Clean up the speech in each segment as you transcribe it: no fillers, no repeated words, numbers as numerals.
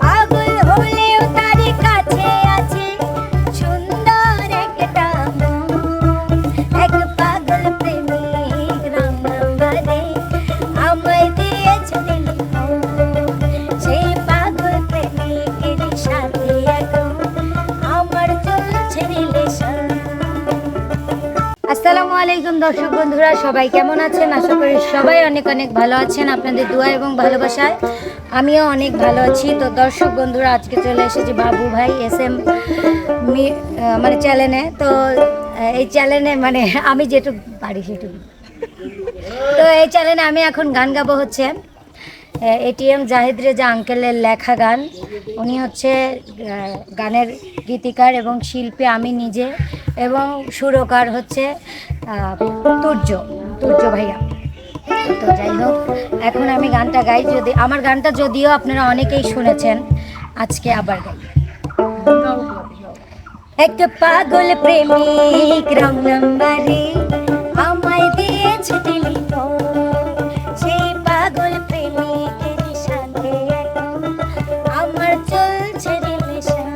পাগল হলেও তার কাছে আছে সুন্দর একটা মন। এক পাগল প্রেমিক রং নাম্বারে আমায় দিয়েছে টেলিফোন। সেই পাগল প্রেমিকের সাথে এখন আমার চলছে রিলেশন। আসসালামু আলাইকুম দর্শক বন্ধুরা, সবাই কেমন আছেন? আশা করি সবাই অনেক অনেক ভালো আছেন। আপনাদের দোয়া এবং ভালোবাসায় আমিও অনেক ভালো আছি। তো দর্শক বন্ধুরা, আজকে চলে এসেছি বাবু ভাই SM মানে চ্যানেলে। তো এই চ্যানেলে মানে আমি যেটুকু পারি সেটুকু। তো এই চ্যানেলে আমি এখন গান গাবো হচ্ছে ATM জাহিদ রেজা আঙ্কেলের লেখা গান। উনি হচ্ছে গানের গীতিকার এবং শিল্পী আমি নিজে, এবং সুরকার হচ্ছে তুর্য ভাইয়া। তো যাই হোক, এখন আমি গানটা গাই। যদি আমার গানটা যদিও আপনারা অনেকেই শুনেছেন, আজকে আবার গাই। একটা পাগল প্রেমিক রং নাম্বারে আমায় দিয়েছে টেলিফোন। সেই পাগল প্রেমিকের সাথে এখন আমার চলছে রিলেশন।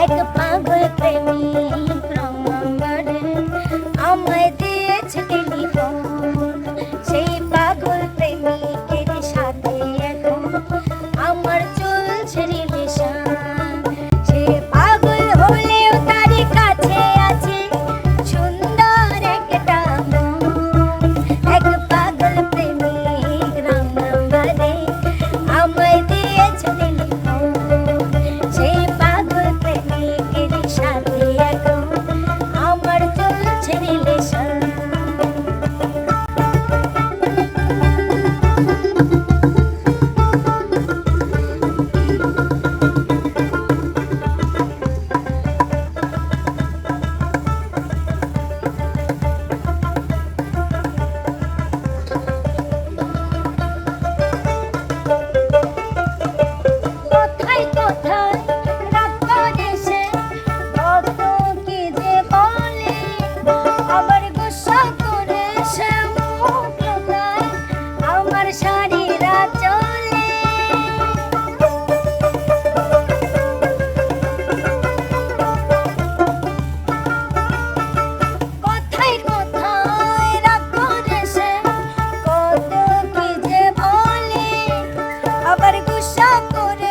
এক পাগল প্রেমিক রং নাম্বারে আমায় দিয়েছে টেলিফোন। সেই পাগল প্রেমিকের সাথে এখন আমার চলছে রিলেশন। সে পাগল হলেও তার কাছে আছে সুন্দর একটা মন। এক পাগল প্রেমিক রং নাম্বারে আমায় দিয়েছে টেলিফোন। সেই পাগল প্রেমিকের সাথে এখন আমার চলছে রিলেশন। কোথায় কোথায় রাত করে সে কত কি যে বলে, আবার গুসা করে সে মুখ লুকায় আমার শাড়িরা চলে। কোথায় কোথায় রাত করে সে কত কি যে বলে, আবার গুসা করে